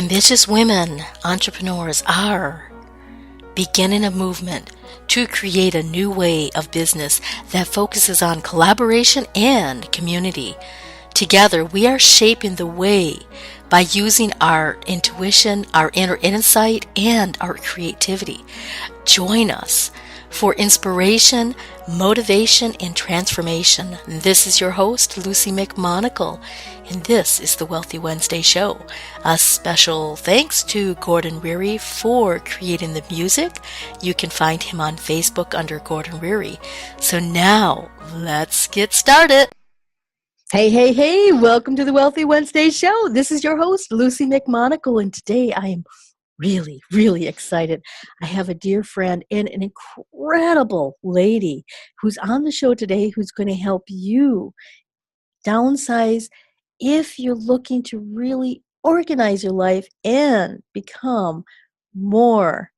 Ambitious women, entrepreneurs are beginning a movement to create a new way of business that focuses on collaboration and community. Together, we are shaping the way by using our intuition, our inner insight, and our creativity. Join us for inspiration, motivation, and transformation. This is your host, Lucy McMonagle, and this is the Wealthy Wednesday Show. A special thanks to Gordon Reary for creating the music. You can find him on Facebook under Gordon Reary. So now, let's get started. Hey, welcome to the Wealthy Wednesday Show. This is your host, Lucy McMonagle, and today I am really excited. I have a dear friend and an incredible lady who's on the show today who's going to help you downsize if you're looking to really organize your life and become more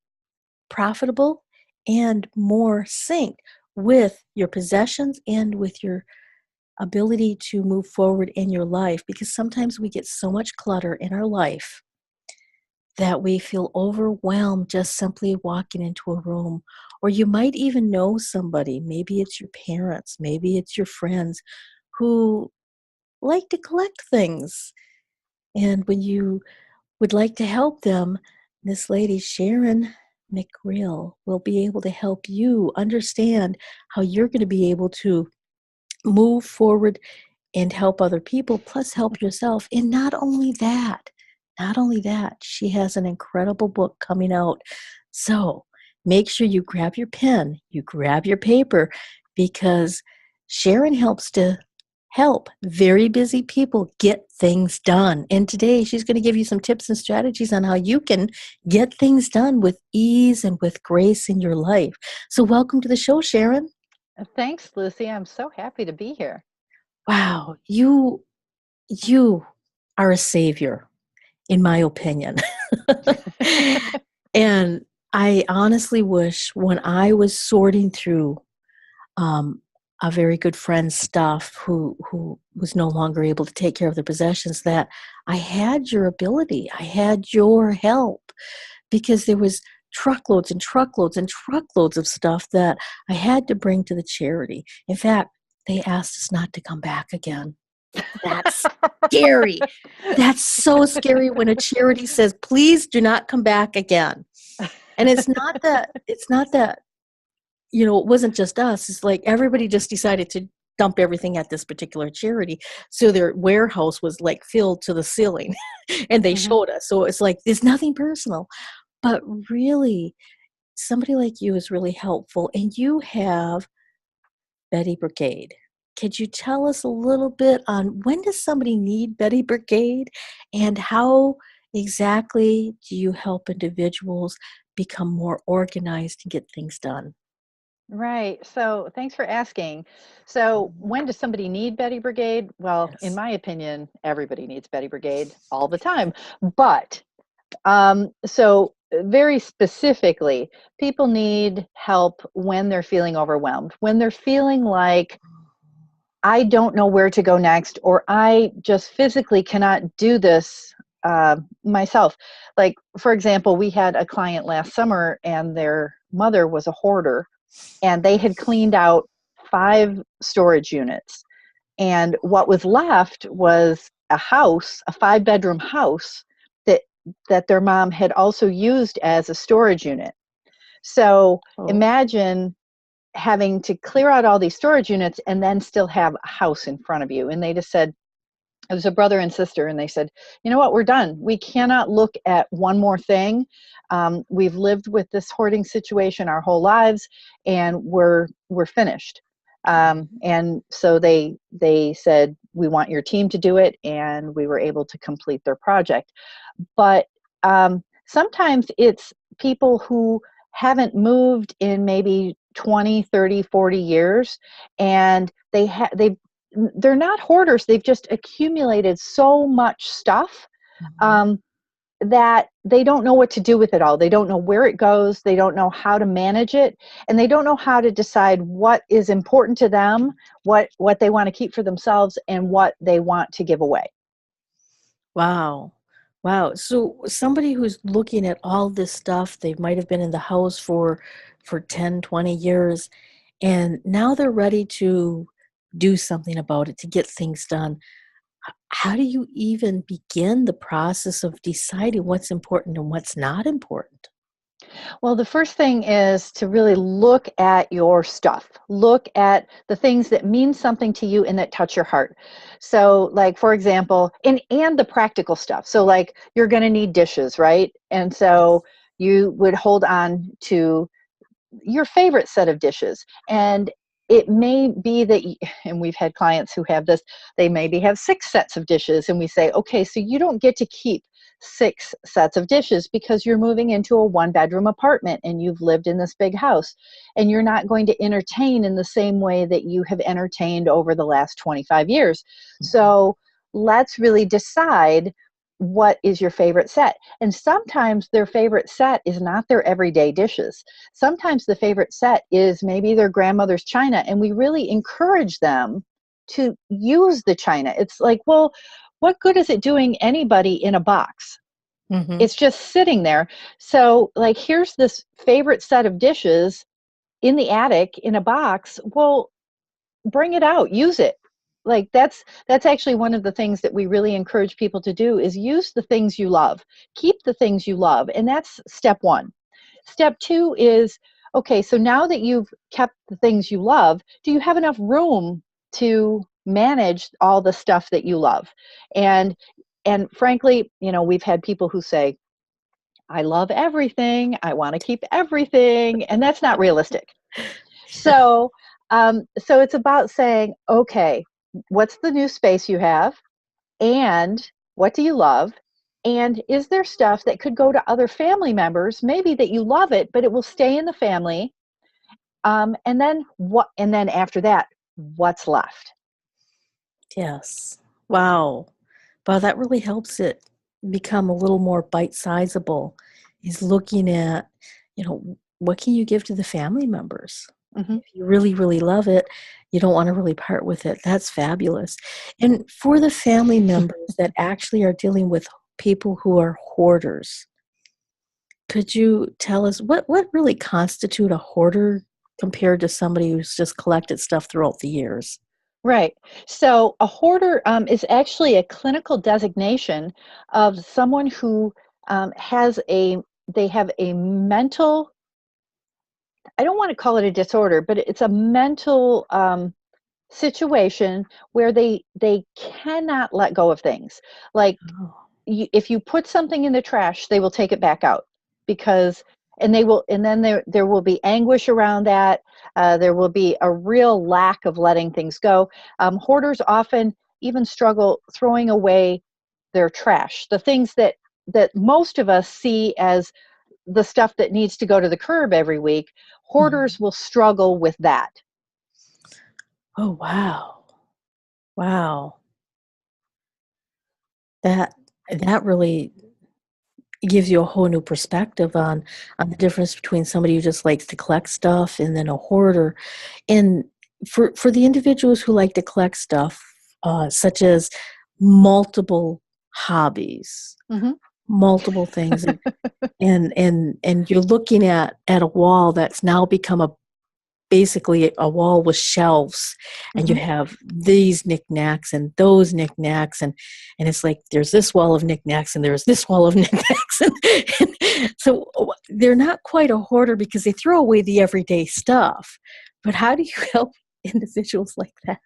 profitable and more synced with your possessions and with your ability to move forward in your life, because sometimes we get so much clutter in our life that we feel overwhelmed just simply walking into a room. Or you might even know somebody, maybe it's your parents, maybe it's your friends who like to collect things. And when you would like to help them, this lady, Sharon McRill, will be able to help you understand how you're going to be able to move forward and help other people, plus help yourself. And not only that, she has an incredible book coming out. So make sure you grab your pen, you grab your paper, because Sharon helps to help very busy people get things done. And today she's going to give you some tips and strategies on how you can get things done with ease and with grace in your life. So welcome to the show, Sharon. Thanks, Lucy. I'm so happy to be here. Wow, you are a savior, in my opinion. And I honestly wish, when I was sorting through a very good friend's stuff who was no longer able to take care of their possessions, that I had your ability, I had your help, because there was truckloads and truckloads and truckloads of stuff that I had to bring to the charity. In fact, they asked us not to come back again. That's scary. That's so scary when a charity says, please do not come back again. And it's not that, it wasn't just us. It's like everybody just decided to dump everything at this particular charity. So their warehouse was like filled to the ceiling and they showed us. So it's like, there's nothing personal, but really somebody like you is really helpful. And you have Betty Brigade. Could you tell us a little bit on when does somebody need Betty Brigade, and how exactly do you help individuals become more organized and get things done? Right. So thanks for asking. So when does somebody need Betty Brigade? Well, in Yes. my opinion, everybody needs Betty Brigade all the time. But very specifically, people need help when they're feeling overwhelmed, when they're feeling like, I don't know where to go next, or I just physically cannot do this myself. Like, for example, we had a client last summer and their mother was a hoarder, and they had cleaned out 5 storage units. And what was left was a house, a 5-bedroom house that their mom had also used as a storage unit. So imagine having to clear out all these storage units and then still have a house in front of you. And they just said, it was a brother and sister, and they said, you know what, we're done. We cannot look at one more thing. We've lived with this hoarding situation our whole lives, and we're finished. And so they said, we want your team to do it, and we were able to complete their project. But sometimes it's people who haven't moved in maybe 20, 30, 40 years, and they're not hoarders. They've just accumulated so much stuff that they don't know what to do with it all. They don't know where it goes. They don't know how to manage it. And they don't know how to decide what is important to them, what they want to keep for themselves, and what they want to give away. Wow. Wow. So somebody who's looking at all this stuff, they might have been in the house for 10, 20 years, and now they're ready to do something about it, to get things done. How do you even begin the process of deciding what's important and what's not important? Well, the first thing is to really look at your stuff. Look at the things that mean something to you and that touch your heart. So, like for example, and the practical stuff. So, like you're going to need dishes, right? And Yes. so you would hold on to your favorite set of dishes. And it may be that, and we've had clients who have this, they maybe have six sets of dishes. And we say, okay, so you don't get to keep six sets of dishes because you're moving into a one-bedroom apartment and you've lived in this big house. And you're not going to entertain in the same way that you have entertained over the last 25 years. Mhm. So let's really decide what is your favorite set. And sometimes their favorite set is not their everyday dishes. Sometimes the favorite set is maybe their grandmother's china, and we really encourage them to use the china. It's like, well, what good is it doing anybody in a box? Mhm. It's just sitting there. So, like, here's this favorite set of dishes in the attic in a box. Well, bring it out, use it. Like that's actually one of the things that we really encourage people to do is use the things you love. Keep the things you love, and that's step 1. Step 2 is, okay, so now that you've kept the things you love, do you have enough room to manage all the stuff that you love? And and frankly, we've had people who say, I love everything, I want to keep everything, and that's not realistic. So, so it's about saying, okay, what's the new space you have, and what do you love, and is there stuff that could go to other family members, maybe that you love it, but it will stay in the family, and then what? And then after that, what's left? Yes. Wow. Wow, that really helps it become a little more bite-sizable, is looking at, what can you give to the family members? Hmm. If you really, really love it, you don't wanna really part with it. That's fabulous. And for the family members that actually are dealing with people who are hoarders, could you tell us what really constitute a hoarder compared to somebody who's just collected stuff throughout the years? Right. So a hoarder is actually a clinical designation of someone who has a they have a mental, I don't want to call it a disorder, but it's a mental situation where they cannot let go of things. Like Oh. if you put something in the trash, they will take it back out because, and then there will be anguish around that. There will be a real lack of letting things go. Hoarders often even struggle throwing away their trash, the things that most of us see as the stuff that needs to go to the curb every week. Mhm. Hoarders will struggle with that. Oh, wow. Wow. That that really gives you a whole new perspective on the difference between somebody who just likes to collect stuff and then a hoarder. And for the individuals who like to collect stuff, such as multiple hobbies, Hmm. multiple things, and you're looking at a wall that's now become basically a wall with shelves, and you Hmm. have these knickknacks and those knickknacks, and it's like there's this wall of knickknacks and there's this wall of knickknacks, and so they're not quite a hoarder because they throw away the everyday stuff. But how do you help individuals like that?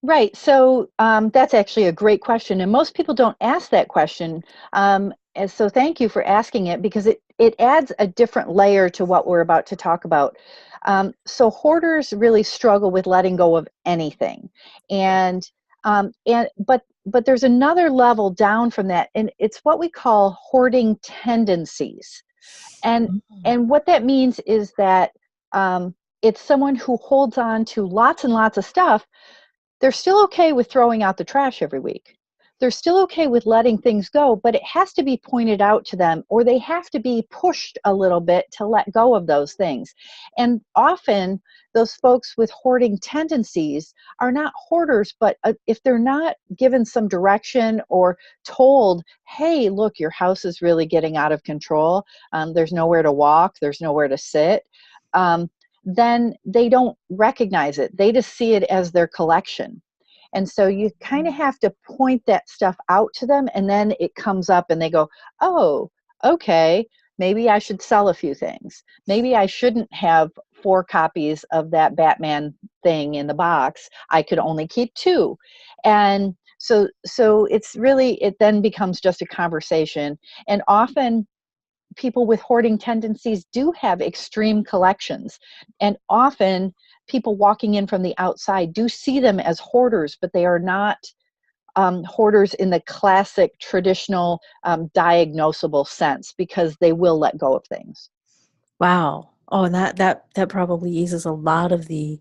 Right. So that's actually a great question, and most people don't ask that question. And so thank you for asking it because it adds a different layer to what we're about to talk about. So hoarders really struggle with letting go of anything, and but there's another level down from that, and it's what we call hoarding tendencies. And Mm. and what that means is that it's someone who holds on to lots and lots of stuff. They're still okay with throwing out the trash every week, they're still okay with letting things go, but it has to be pointed out to them, or they have to be pushed a little bit to let go of those things. And often those folks with hoarding tendencies are not hoarders, but if they're not given some direction or told, hey, look, your house is really getting out of control, there's nowhere to walk, there's nowhere to sit, then they don't recognize it. They just see it as their collection. And so you kind of have to point that stuff out to them, and then it comes up and they go, oh, okay, maybe I should sell a few things. Maybe I shouldn't have 4 copies of that Batman thing in the box. I could only keep 2. And so it's really, it then becomes just a conversation. And often people with hoarding tendencies do have extreme collections. And often people walking in from the outside do see them as hoarders, but they are not hoarders in the classic traditional diagnosable sense, because they will let go of things. Wow. Oh, and that probably eases a lot of the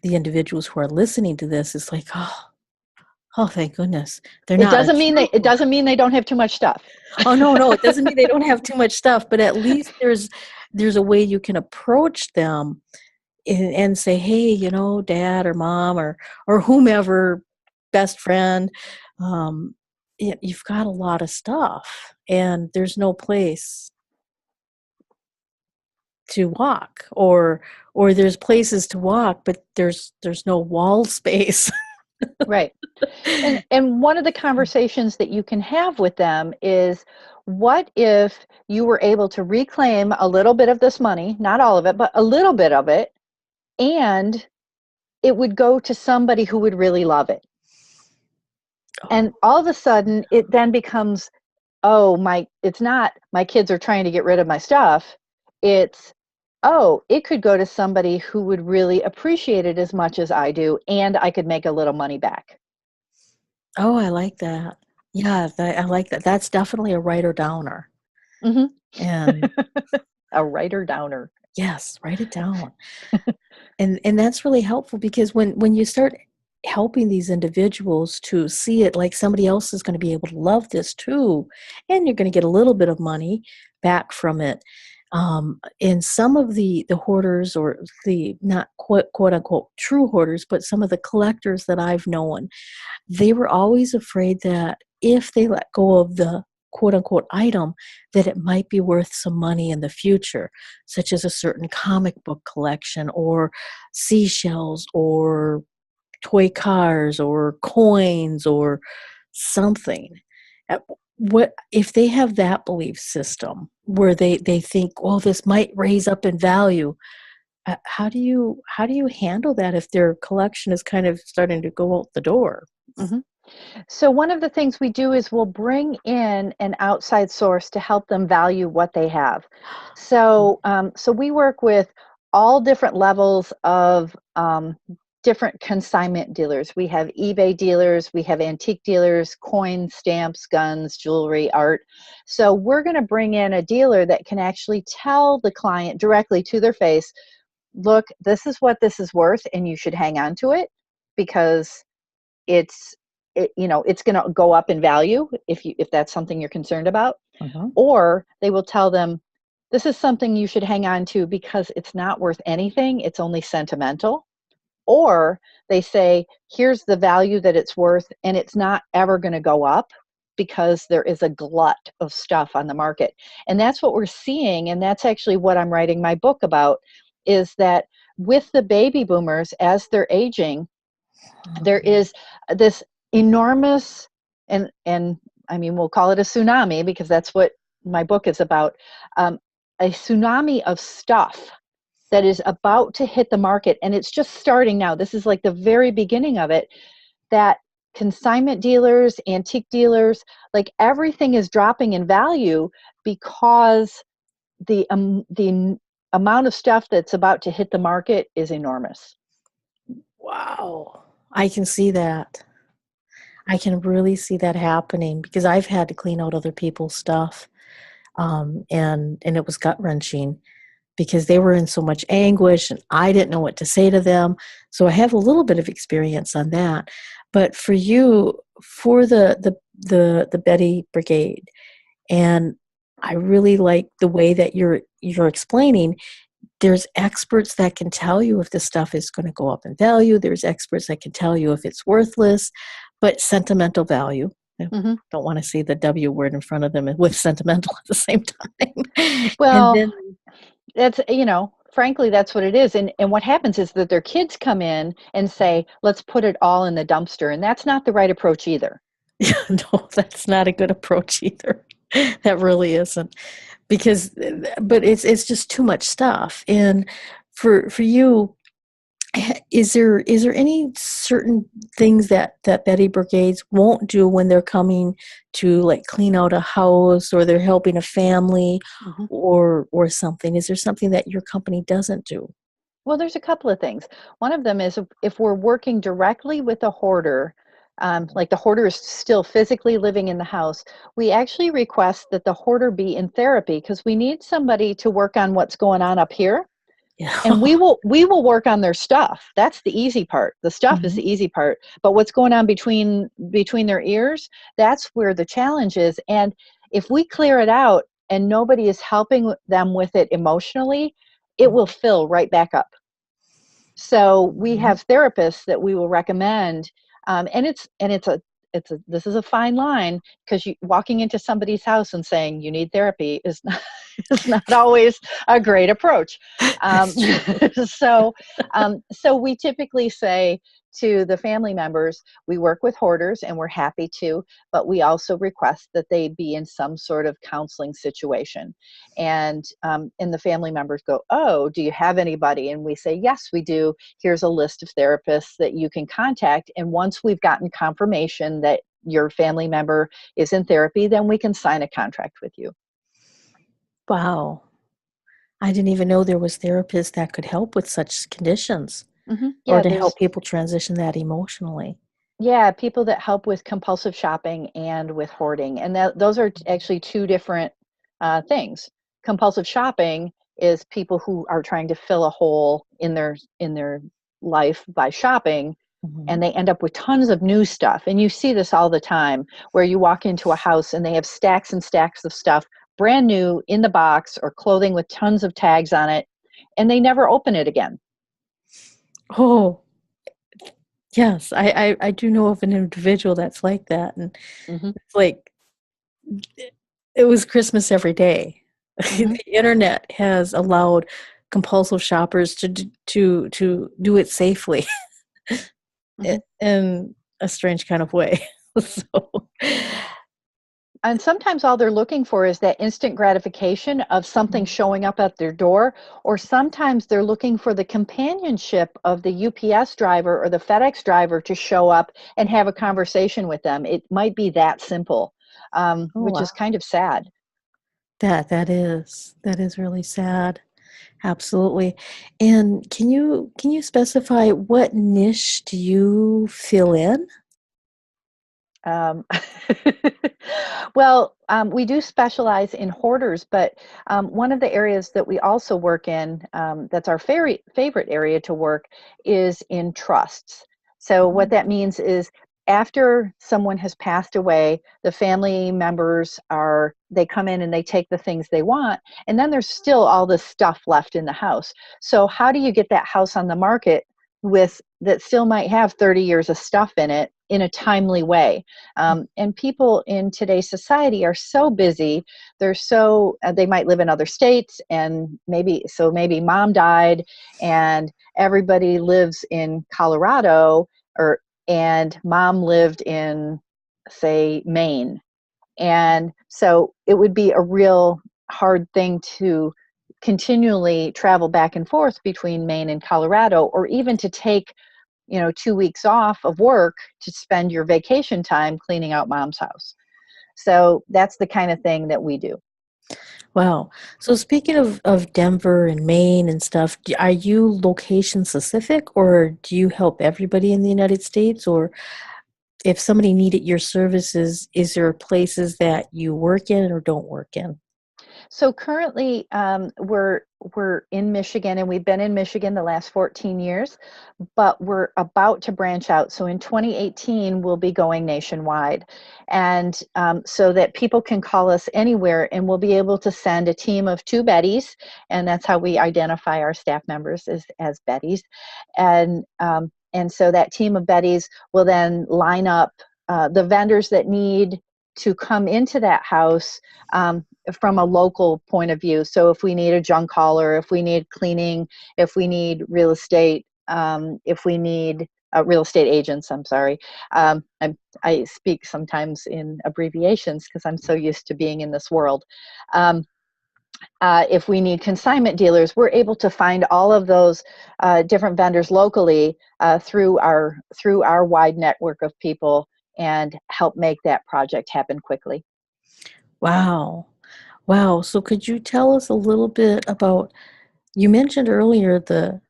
individuals who are listening to this. It's like, oh, thank goodness. They're It not a doesn't mean true it doesn't mean they don't have too much stuff. Oh, no, it doesn't mean they don't have too much stuff, but at least there's a way you can approach them and say, hey, dad or mom or whomever, best friend, you've got a lot of stuff and there's no place to walk, or there's places to walk, but there's no wall space. Right. And one of the conversations that you can have with them is, what if you were able to reclaim a little bit of this money, not all of it, but a little bit of it, and it would go to somebody who would really love it. And all of a sudden it then becomes, it's not my kids are trying to get rid of my stuff. It's, it could go to somebody who would really appreciate it as much as I do, and I could make a little money back. Oh, I like that. Yeah, I like that. That's definitely a writer downer. Mm-hmm. And A writer downer. yes, write it down. And that's really helpful, because when you start helping these individuals to see it like somebody else is going to be able to love this too, and you're going to get a little bit of money back from it. And some of the hoarders, or the not quote unquote true hoarders, but some of the collectors that I've known, they were always afraid that if they let go of the quote unquote item, that it might be worth some money in the future, such as a certain comic book collection, or seashells, or toy cars, or coins, or something. What if they have that belief system where they think, oh, this might raise up in value? How do you handle that if their collection is kind of starting to go out the door? Mm-hmm. So one of the things we do is we'll bring in an outside source to help them value what they have. So so we work with all different levels of different consignment dealers. We have eBay dealers, we have antique dealers, coins, stamps, guns, jewelry, art. So we're going to bring in a dealer that can actually tell the client directly to their face, look, this is what this is worth, and you should hang on to it, because it's it's going to go up in value if that's something you're concerned about. Uh-huh. Or they will tell them, this is something you should hang on to because it's not worth anything, it's only sentimental. Or they say, here's the value that it's worth, and it's not ever going to go up because there is a glut of stuff on the market. And that's what we're seeing, and that's actually what I'm writing my book about, is that with the baby boomers, as they're aging, there is this enormous, and I mean, we'll call it a tsunami because that's what my book is about, a tsunami of stuff that is about to hit the market. And it's just starting now. This is like the very beginning of it, that consignment dealers, antique dealers, like everything is dropping in value because the amount of stuff that's about to hit the market is enormous. Wow. I can see that. I can really see that happening, because I've had to clean out other people's stuff. And it was gut-wrenching, because they were in so much anguish and I didn't know what to say to them. So I have a little bit of experience on that. But for you, for the the Betty Brigade, and I really like the way that you're explaining. There's experts that can tell you if the stuff is going to go up in value. There's experts that can tell you if it's worthless, but sentimental value. I Mm-hmm. don't want to say the W word in front of them with sentimental at the same time. And Well, then, that's, frankly, that's what it is. And what happens is that their kids come in and say, let's put it all in the dumpster. And that's not the right approach either. no, that's not a good approach either. That really isn't, because, but it's just too much stuff. And for you, is there any certain things that Betty Brigades won't do when they're coming to like clean out a house, or they're helping a family, Mm-hmm. or something? Is there something that your company doesn't do? Well, there's a couple of things. One of them is if we're working directly with a hoarder, like the hoarder is still physically living in the house, we actually request that the hoarder be in therapy, because we need somebody to work on what's going on up here. Yeah. And we will work on their stuff. That's the easy part. The stuff is Mhm. the easy part. But what's going on between their ears, that's where the challenge is. And if we clear it out and nobody is helping them with it emotionally, it will fill right back up. So we Mhm. have therapists that we will recommend, and this is a fine line, because you walking into somebody's house and saying you need therapy is not is not always a great approach. Um, That's true. so we typically say to the family members, we work with hoarders and we're happy to, but we also request that they be in some sort of counseling situation. And the family members go, oh, do you have anybody? And we say, yes, we do. Here's a list of therapists that you can contact. And once we've gotten confirmation that your family member is in therapy, then we can sign a contract with you. Wow. I didn't even know there was therapists that could help with such conditions, or Yeah, to there's help people transition that emotionally. yeah, people that help with compulsive shopping and with hoarding, and those are actually two different things. Compulsive shopping is people who are trying to fill a hole in their life by shopping, Mhm. and they end up with tons of new stuff. And you see this all the time, where you walk into a house and they have stacks and stacks of stuff, brand new in the box, or clothing with tons of tags on it, and they never open it again. Oh, yes, I do know of an individual that's like that, and Hmm. it's like it was Christmas every day. Hmm. The internet has allowed compulsive shoppers to do it safely, Hmm. in a strange kind of way. So, And sometimes all they're looking for is that instant gratification of something showing up at their door, or sometimes they're looking for the companionship of the UPS driver or the FedEx driver to show up and have a conversation with them. It might be that simple, oh which wow, is kind of sad. that is really sad. Absolutely. And can you specify what niche do you fill in? Um, well, we do specialize in hoarders, but one of the areas that we also work in, that's our favorite area to work, is in trusts. So what Mhm. that means is, after someone has passed away, the family members they come in and they take the things they want, and then there's still all this stuff left in the house. So how do you get that house on the market with that still might have 30 years of stuff in it in a timely way? And people in today's society are so busy. They might live in other states, and maybe mom died and everybody lives in Colorado, or and mom lived in, say, Maine. And so it would be a real hard thing to continually travel back and forth between Maine and Colorado, or even to take 2 weeks off of work to spend your vacation time cleaning out mom's house. So that's the kind of thing that we do. Wow. So speaking of Denver and Maine and stuff, are you location specific, or do you help everybody in the United States? Or if somebody needed your services, is there places that you work in or don't work in? So currently, we're in Michigan, and we've been in Michigan the last 14 years, but we're about to branch out. So in 2018, we'll be going nationwide, and so that people can call us anywhere, and we'll be able to send a team of 2 Bettys, and that's how we identify our staff members as Bettys, and so that team of Bettys will then line up the vendors that need to come into that house from a local point of view. So if we need a junk hauler, if we need cleaning, if we need real estate, if we need real estate agents, I'm sorry. I speak sometimes in abbreviations because I'm so used to being in this world. If we need consignment dealers, we're able to find all of those different vendors locally through our wide network of people and help make that project happen quickly. Wow. Wow. So could you tell us a little bit about, you mentioned earlier the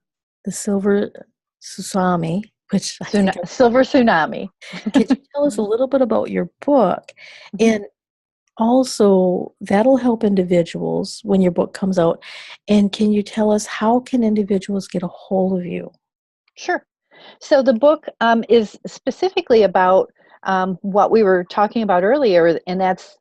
Silver Tsunami, which I think Silver Tsunami. could you tell us a little bit about your book? And also, that'll help individuals when your book comes out. And can you tell us, how can individuals get a hold of you? Sure. So the book is specifically about what we were talking about earlier, and that's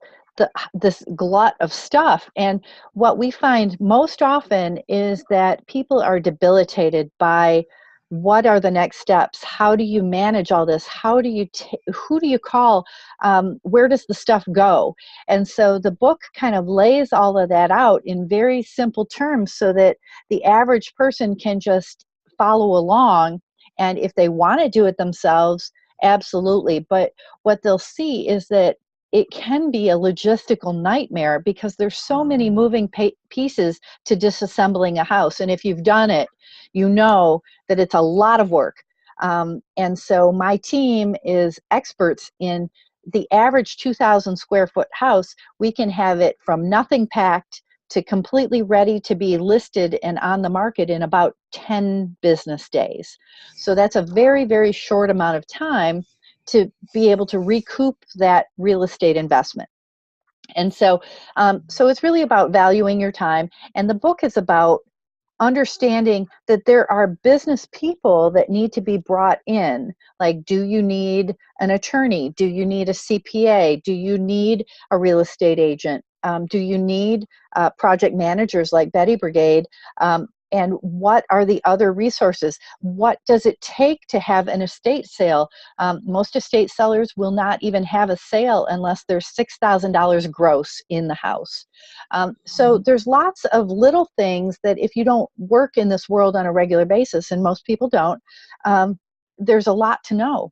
this glut of stuff. And what we find most often is that people are debilitated by what are the next steps? How do you manage all this? How do you who do you call? Where does the stuff go? And so the book kind of lays all of that out in very simple terms so that the average person can just follow along, and if they want to do it themselves, absolutely. But what they'll see is that it can be a logistical nightmare because there's so many moving pieces to disassembling a house. And if you've done it, you know that it's a lot of work. And so my team is experts in the average 2,000 square foot house. We can have it from nothing packed to completely ready to be listed and on the market in about 10 business days. So that's a very, very short amount of time to be able to recoup that real estate investment. And so, so it's really about valuing your time. And the book is about understanding that there are business people that need to be brought in. Like, do you need an attorney? Do you need a CPA? Do you need a real estate agent? Do you need project managers like Betty Brigade? And what are the other resources? What does it take to have an estate sale? Most estate sellers will not even have a sale unless there's $6,000 gross in the house. So there's lots of little things that if you don't work in this world on a regular basis, and most people don't, there's a lot to know.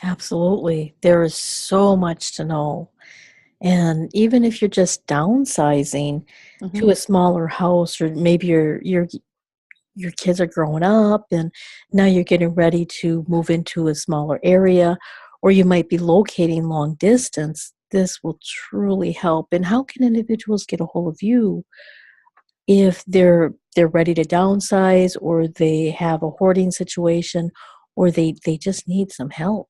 Absolutely. There is so much to know. And even if you're just downsizing to a smaller house, or maybe your kids are growing up and now you're getting ready to move into a smaller area, or you might be locating long distance, this will truly help. And how can individuals get a hold of you if they're ready to downsize, or they have a hoarding situation, or they just need some help?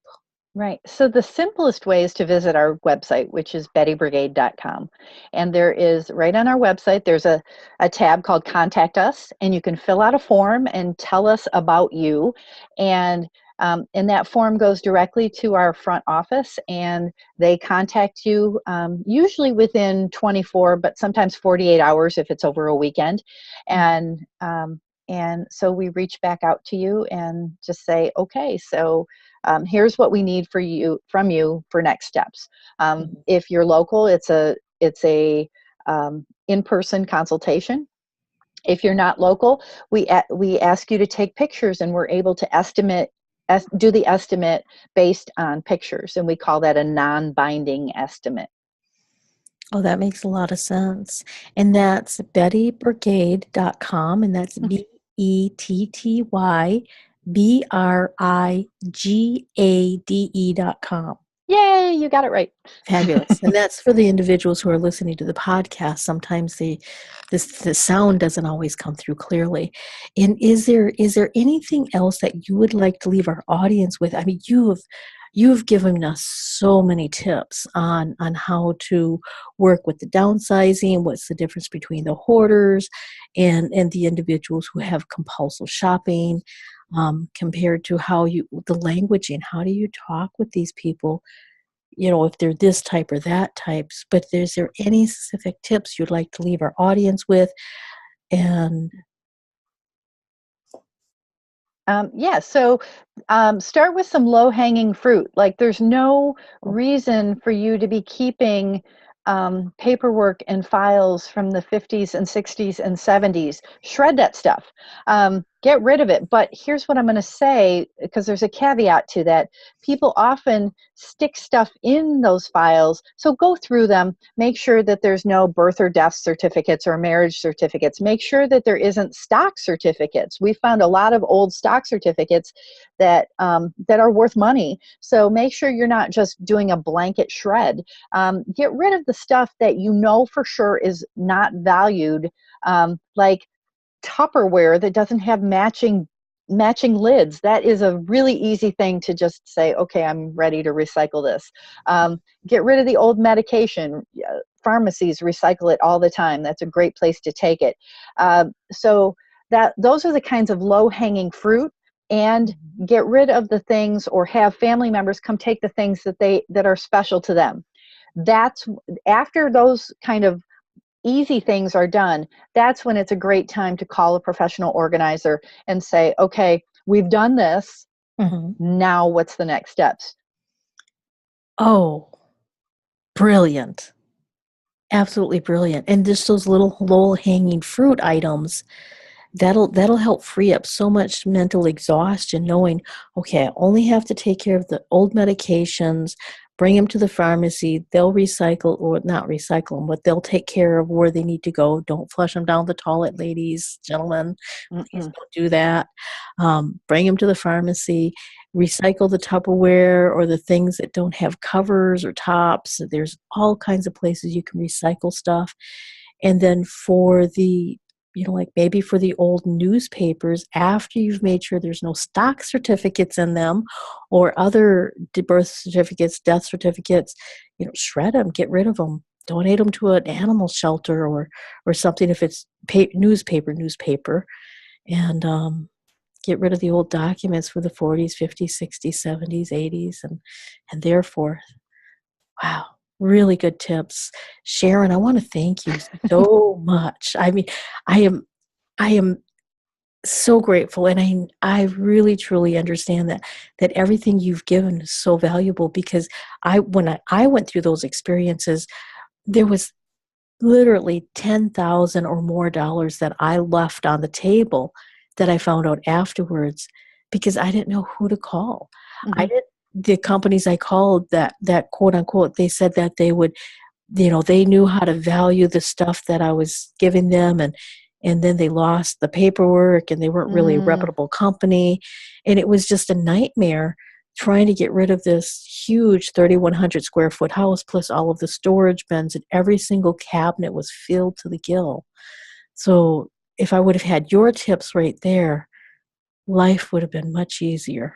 Right. So the simplest way is to visit our website, which is bettybrigade.com. And there is, right on our website, there's a tab called Contact Us, and you can fill out a form and tell us about you. And that form goes directly to our front office, and they contact you usually within 24, but sometimes 48 hours if it's over a weekend. And so we reach back out to you and just say, okay, so here's what we need from you for next steps. If you're local, it's a in-person consultation. If you're not local, we ask you to take pictures, and we're able to do the estimate based on pictures, and we call that a non-binding estimate. Oh, that makes a lot of sense. And that's bettybrigade.com, and that's BETTYBRIGADE.com. Yay, you got it right. Fabulous. And that's for the individuals who are listening to the podcast. Sometimes the sound doesn't always come through clearly. And is there anything else that you would like to leave our audience with? I mean, you've given us so many tips on how to work with the downsizing, what's the difference between the hoarders and the individuals who have compulsive shopping, compared to the languaging. How do you talk with these people? If they're this type or that types, but is there any specific tips you'd like to leave our audience with? And Yeah, so start with some low hanging fruit. Like, there's no reason for you to be keeping paperwork and files from the 50s and 60s and 70s. Shred that stuff. Get rid of it. But here's what I'm going to say, because there's a caveat to that. People often stick stuff in those files. So go through them. Make sure that there's no birth or death certificates or marriage certificates. Make sure that there isn't stock certificates. We found a lot of old stock certificates that are worth money. So make sure you're not just doing a blanket shred. Get rid of the stuff that you know for sure is not valued, like Tupperware that doesn't have matching lids. That is a really easy thing to just say, okay, I'm ready to recycle this. Get rid of the old medication. Pharmacies recycle it all the time. That's a great place to take it. So those are the kinds of low-hanging fruit. And get rid of the things, or have family members come take the things that are special to them. That's after those kind of easy things are done. That's when it's a great time to call a professional organizer and say, okay, we've done this. Mhm. Now what's the next steps? Oh, brilliant. Absolutely brilliant. And just those little low-hanging fruit items, that'll help free up so much mental exhaustion, knowing, okay, I only have to take care of the old medications, bring them to the pharmacy, they'll recycle, or not recycle them, but they'll take care of where they need to go. Don't flush them down the toilet, ladies, gentlemen. Please Mm-mm. don't do that. Bring them to the pharmacy, recycle the Tupperware or the things that don't have covers or tops. There's all kinds of places you can recycle stuff. And then for the, like maybe for the old newspapers, after you've made sure there's no stock certificates in them or other birth certificates, death certificates, shred them, get rid of them, donate them to an animal shelter or something if it's newspaper, and get rid of the old documents for the 40s, 50s, 60s, 70s, 80s, and therefore. Wow, really good tips. Sharon, I want to thank you so much. I mean, I am so grateful, and I really truly understand that everything you've given is so valuable, because when I went through those experiences, there was literally 10,000 or more dollars that I left on the table that I found out afterwards because I didn't know who to call. I Mm-hmm. didn't The companies I called that quote unquote, they said that they would, they knew how to value the stuff that I was giving them, and then they lost the paperwork and they weren't really a Mm. reputable company, and it was just a nightmare trying to get rid of this huge 3,100 square foot house, plus all of the storage bins, and every single cabinet was filled to the gill. So if I would have had your tips right there, life would have been much easier.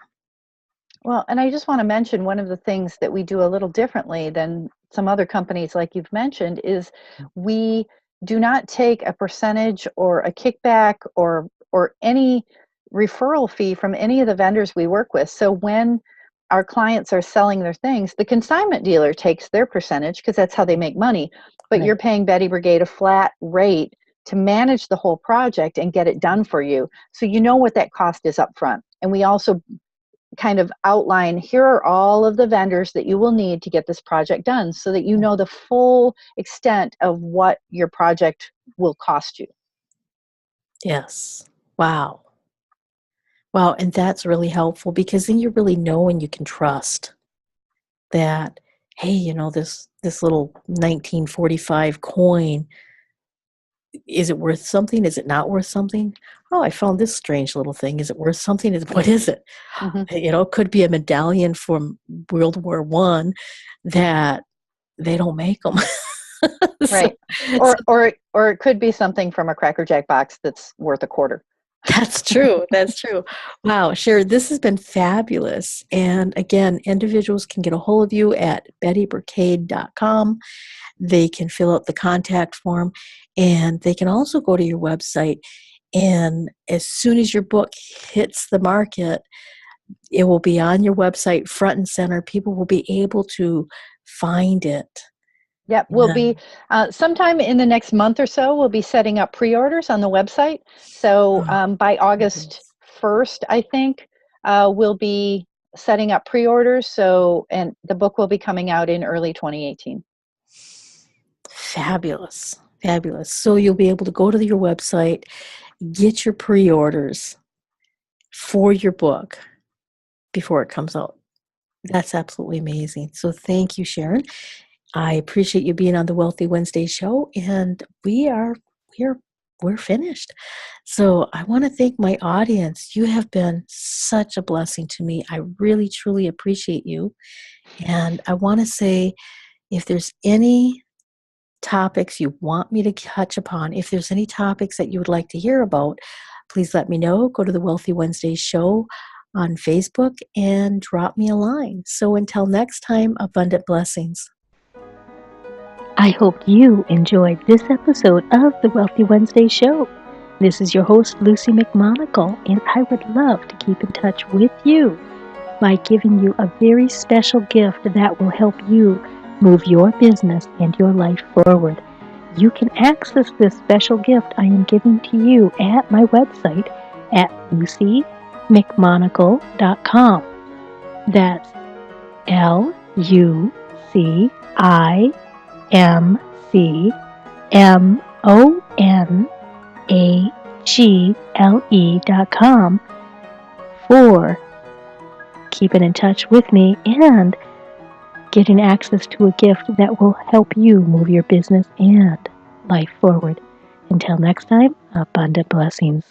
Well, and I just want to mention, one of the things that we do a little differently than some other companies, like you've mentioned, is we do not take a percentage or a kickback or any referral fee from any of the vendors we work with. So when our clients are selling their things, the consignment dealer takes their percentage because that's how they make money. But you're Right. paying Betty Brigade a flat rate to manage the whole project and get it done for you. So you know what that cost is up front. And we also kind of outline, here are all of the vendors that you will need to get this project done, so that you know the full extent of what your project will cost you. Yes. Wow. Wow, and that's really helpful because then you really know and you can trust that, hey, this little 1945 coin, is it worth something? Is it not worth something? Oh, I found this strange little thing. Is it worth something? What is it? Hmm. It could be a medallion from World War One that they don't make them. Right. Or it could be something from a Cracker Jack box that's worth a quarter. That's true. That's true. Wow, Sharon, this has been fabulous. And again, individuals can get a hold of you at bettybrocade.com. They can fill out the contact form, and they can also go to your website. And as soon as your book hits the market, it will be on your website front and center. People will be able to find it. Yep, we'll be sometime in the next month or so. We'll be setting up pre-orders on the website. So by August 1st, I think we'll be setting up pre-orders. So, and the book will be coming out in early 2018. Fabulous. Fabulous. So you'll be able to go to your website, get your pre-orders for your book before it comes out. That's absolutely amazing. So thank you, Sharon. I appreciate you being on the Wealthy Wednesday show, and we're finished. So I want to thank my audience. You have been such a blessing to me. I really, truly appreciate you. And I want to say, if there's any topics you want me to touch upon, if there's any topics that you would like to hear about, please let me know. Go to the Wealthy Wednesday show on Facebook and drop me a line. So until next time, abundant blessings. I hope you enjoyed this episode of the Wealthy Wednesday show. This is your host, Lucy McMonagle, and I would love to keep in touch with you by giving you a very special gift that will help you move your business and your life forward. You can access this special gift I am giving to you at my website at lucymcmonagle.com. That's LucyMcMonagle.com for keeping in touch with me and getting access to a gift that will help you move your business and life forward. Until next time, abundant blessings.